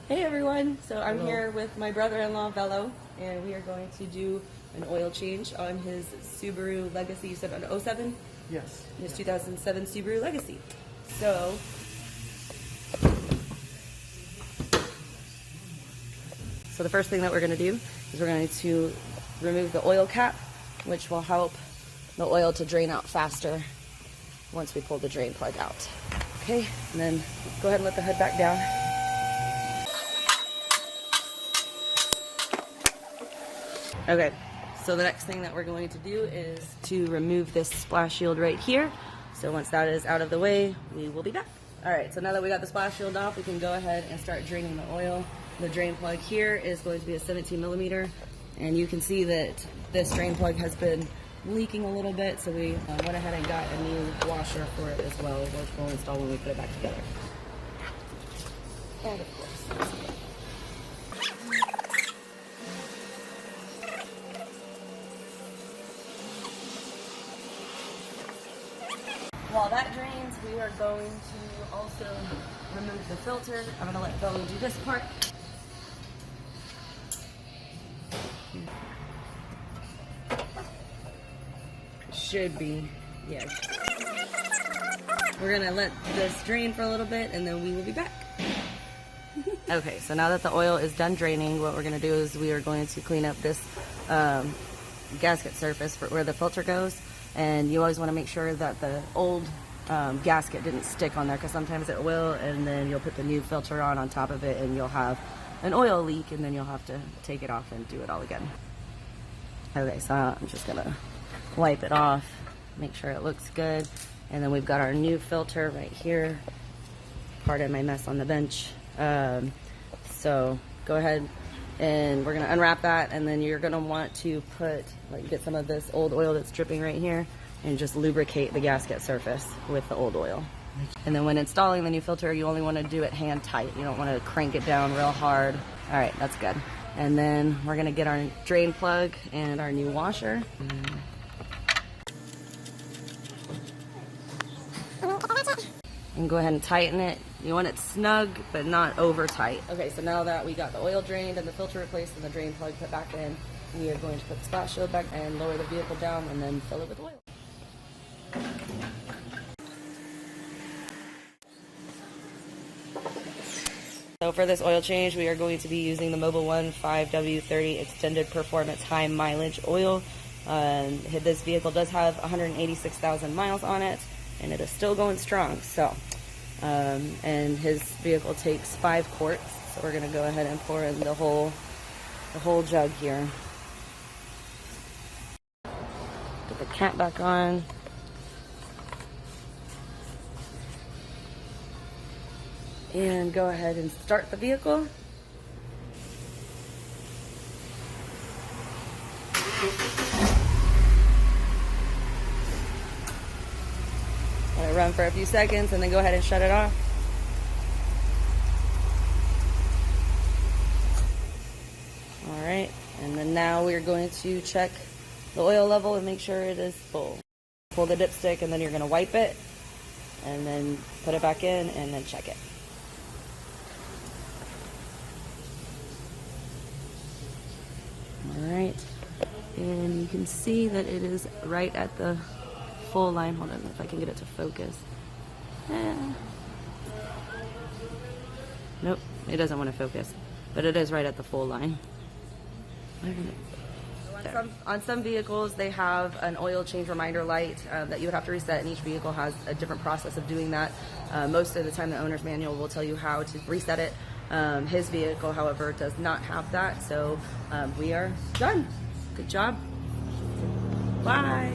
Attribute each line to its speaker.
Speaker 1: Hey everyone, so I'm here with my brother-in-law Velo, and we are going to do an oil change on his Subaru Legacy. You said an 07?
Speaker 2: Yes.
Speaker 1: His 2007 Subaru Legacy. So the first thing that we're going to do is we're going to remove the oil cap, which will help the oil to drain out faster once we pull the drain plug out. Okay, and then go ahead and let the hood back down. Okay, so the next thing that we're going to do is to remove this splash shield right here. So once that is out of the way, we will be back. All right, so now that we got the splash shield off, we can go ahead and start draining the oil. The drain plug here is going to be a 17 millimeter, and you can see that this drain plug has been leaking a little bit, so we went ahead and got a new washer for it as well, which we'll install when we put it back together. And of course, while that drains, we are going to also remove the filter. I'm going to let Velo do this part. Should be, yes. We're going to let this drain for a little bit and then we will be back. Okay, so now that the oil is done draining, what we're going to do is we are going to clean up this gasket surface for where the filter goes. And you always want to make sure that the old gasket didn't stick on there, because sometimes it will, and then you'll put the new filter on top of it and you'll have an oil leak, and then you'll have to take it off and do it all again. Okay, so I'm just going to wipe it off, make sure it looks good, and then we've got our new filter right here. Pardon my mess on the bench. So go ahead and we're going to unwrap that, and then you're going to want to get some of this old oil that's dripping right here and just lubricate the gasket surface with the old oil. And then when installing the new filter, you only want to do it hand tight. You don't want to crank it down real hard. All right, that's good. And then we're going to get our drain plug and our new washer. And go ahead and tighten it. You want it snug, but not over tight. Okay, so now that we got the oil drained and the filter replaced and the drain plug put back in, we are going to put the splash shield back and lower the vehicle down and then fill it with oil. So for this oil change, we are going to be using the Mobil 1 5W30 Extended Performance High Mileage Oil. This vehicle does have 186,000 miles on it, and it is still going strong. So, and his vehicle takes 5 quarts. So we're going to go ahead and pour in the whole jug here. Put the cap back on. And go ahead and start the vehicle. Let it run for a few seconds and then go ahead and shut it off. Alright, and then now we're going to check the oil level and make sure it is full. Pull the dipstick and then you're going to wipe it and then put it back in and then check it. Alright, and you can see that it is right at the full line. Hold on, if I can get it to focus. Nope, it doesn't want to focus, but it is right at the full line. On some vehicles, they have an oil change reminder light that you would have to reset, and each vehicle has a different process of doing that. Most of the time, the owner's manual will tell you how to reset it. His vehicle, however, does not have that, so we are done. Good job. Bye.